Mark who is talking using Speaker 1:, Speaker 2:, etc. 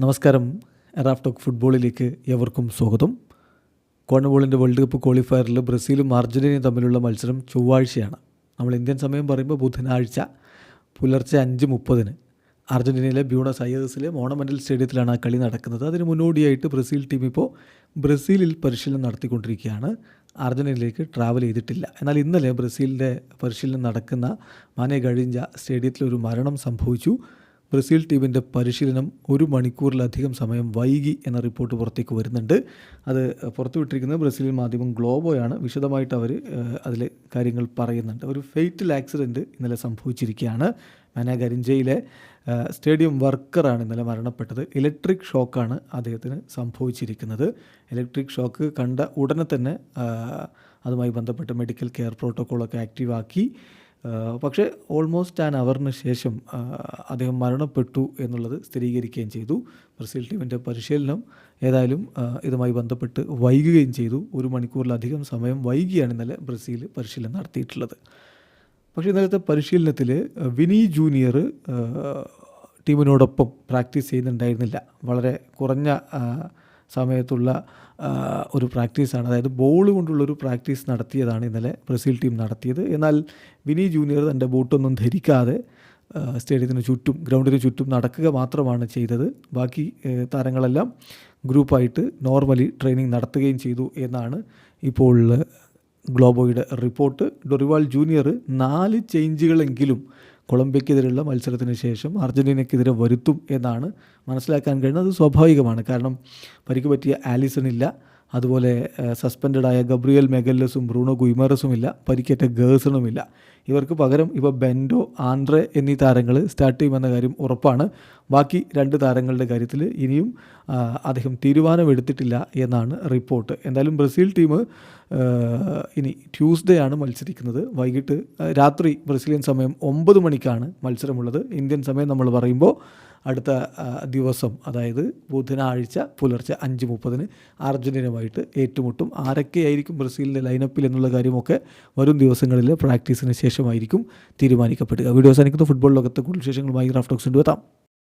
Speaker 1: നമസ്കാരം. Raf talk ഫുട്ബോളിലേക്ക് ഏവർക്കും സ്വാഗതം. കോൺമബോളിൻ്റെ വേൾഡ് കപ്പ് ക്വാളിഫയറിൽ ബ്രസീലും അർജൻറ്റീനയും തമ്മിലുള്ള മത്സരം ചൊവ്വാഴ്ചയാണ്. നമ്മൾ ഇന്ത്യൻ സമയം പറയുമ്പോൾ ബുധനാഴ്ച പുലർച്ചെ 5:30 അർജൻറ്റീനയിലെ ബ്യൂണസ് അയേഴ്സിലെ മോണമെൻ്റൽ സ്റ്റേഡിയത്തിലാണ് ആ കളി നടക്കുന്നത്. അതിന് മുന്നോടിയായിട്ട് ബ്രസീൽ ടീം ഇപ്പോൾ ബ്രസീലിൽ പരിശീലനം നടത്തിക്കൊണ്ടിരിക്കുകയാണ്. അർജൻറ്റീനയിലേക്ക് ട്രാവൽ ചെയ്തിട്ടില്ല. എന്നാൽ ഇന്നലെ ബ്രസീലിൻ്റെ പരിശീലനം നടക്കുന്ന മാനെ ഗഴിഞ്ച സ്റ്റേഡിയത്തിലൊരു മരണം സംഭവിച്ചു. ബ്രസീൽ ടീമിൻ്റെ പരിശീലനം 1 മണിക്കൂറിലധികം സമയം വൈകി എന്ന റിപ്പോർട്ട് പുറത്തേക്ക് വരുന്നുണ്ട്. അത് പുറത്തുവിട്ടിരിക്കുന്നത് ബ്രസീലിയൻ മാധ്യമം ഗ്ലോബോയാണ്. വിശദമായിട്ട് അവർ അതിലെ കാര്യങ്ങൾ പറയുന്നുണ്ട്. ഒരു ഫെയ്റ്റൽ ആക്സിഡൻറ്റ് ഇന്നലെ സംഭവിച്ചിരിക്കുകയാണ്. മാനെ ഗരിഞ്ചയിലെ സ്റ്റേഡിയം വർക്കറാണ് ഇന്നലെ മരണപ്പെട്ടത്. ഇലക്ട്രിക് ഷോക്കാണ് അദ്ദേഹത്തിന് സംഭവിച്ചിരിക്കുന്നത്. ഇലക്ട്രിക് ഷോക്ക് കണ്ട ഉടനെ തന്നെ അതുമായി ബന്ധപ്പെട്ട് മെഡിക്കൽ കെയർ പ്രോട്ടോക്കോളൊക്കെ ആക്റ്റീവാക്കി. പക്ഷേ ഓൾമോസ്റ്റ് ആൻ അവറിന് ശേഷം അദ്ദേഹം മരണപ്പെട്ടു എന്നുള്ളത് സ്ഥിരീകരിക്കുകയും ചെയ്തു. ബ്രസീൽ ടീമിൻ്റെ പരിശീലനം ഏതായാലും ഇതുമായി ബന്ധപ്പെട്ട് വൈകുകയും ചെയ്തു. 1 മണിക്കൂറിലധികം സമയം വൈകിയാണ് ഇന്നലെ ബ്രസീൽ പരിശീലനം നടത്തിയിട്ടുള്ളത്. പക്ഷേ ഇന്നലത്തെ പരിശീലനത്തിൽ വിനി ജൂനിയർ ടീമിനോടൊപ്പം പ്രാക്ടീസ് ചെയ്യുന്നുണ്ടായിരുന്നില്ല. വളരെ കുറഞ്ഞ സമയത്തുള്ള ഒരു പ്രാക്ടീസാണ്, അതായത് ബോൾ കൊണ്ടുള്ളൊരു പ്രാക്ടീസ് നടത്തിയതാണ് ഇന്നലെ ബ്രസീൽ ടീം നടത്തിയത്. എന്നാൽ വിനി ജൂനിയർ തൻ്റെ ബൂട്ടൊന്നും ധരിക്കാതെ സ്റ്റേഡിയത്തിന് ചുറ്റും, ഗ്രൗണ്ടിന് ചുറ്റും നടക്കുക മാത്രമാണ് ചെയ്തത്. ബാക്കി താരങ്ങളെല്ലാം ഗ്രൂപ്പായിട്ട് നോർമലി ട്രെയിനിങ് നടത്തുകയും ചെയ്തു എന്നാണ് ഇപ്പോൾ ഗ്ലോബോയുടെ റിപ്പോർട്ട്. ഡൊറിവാൾ ജൂനിയർ 4 ചേഞ്ചുകളെങ്കിലും കൊളംബിയക്കെതിരെയുള്ള മത്സരത്തിന് ശേഷം അർജൻറ്റീനയ്ക്കെതിരെ വരുത്തും എന്നാണ് മനസ്സിലാക്കാൻ കഴിയുന്നത്. അത് സ്വാഭാവികമാണ്. കാരണം പരിക്ക് പറ്റിയ ആലിസൺ ഇല്ല, അതുപോലെ സസ്പെൻഡഡായ ഗബ്രിയൽ മെഗല്ലസും ബ്രൂണോ ഗുയിമറസും ഇല്ല, പരിക്കേറ്റ ഗേഴ്സണുമില്ല. ഇവർക്ക് പകരം ഇപ്പോൾ ബെൻഡോ, ആൻഡ്രെ എന്നീ താരങ്ങൾ സ്റ്റാർട്ട് ചെയ്യുമെന്ന കാര്യം ഉറപ്പാണ്. ബാക്കി 2 താരങ്ങളുടെ കാര്യത്തിൽ ഇനിയും അദ്ദേഹം തീരുമാനമെടുത്തിട്ടില്ല എന്നാണ് റിപ്പോർട്ട്. എന്തായാലും ബ്രസീൽ ടീം ഇനി ട്യൂസ്ഡേ ആണ് മത്സരിക്കുന്നത്. വൈകിട്ട് രാത്രി ബ്രസീലിയൻ സമയം 9 മണിക്കാണ് മത്സരമുള്ളത്. ഇന്ത്യൻ സമയം നമ്മൾ പറയുമ്പോൾ അടുത്ത ദിവസം, അതായത് ബുധനാഴ്ച പുലർച്ചെ 5:30 അർജൻറ്റീനയുമായിട്ട് ഏറ്റുമുട്ടും. ആരൊക്കെയായിരിക്കും ബ്രസീലിൻ്റെ ലൈനപ്പിൽ എന്നുള്ള കാര്യമൊക്കെ വരും ദിവസങ്ങളിൽ പ്രാക്ടീസിന് ശേഷമായിരിക്കും തീരുമാനിക്കപ്പെടുക. വീഡിയോ അവസാനിക്കുന്ന ഫുട്ബോൾ ലോകത്തെ കൂടുതൽ വിശേഷങ്ങളുമായി റാഫ് ടോക്സ് എത്താം.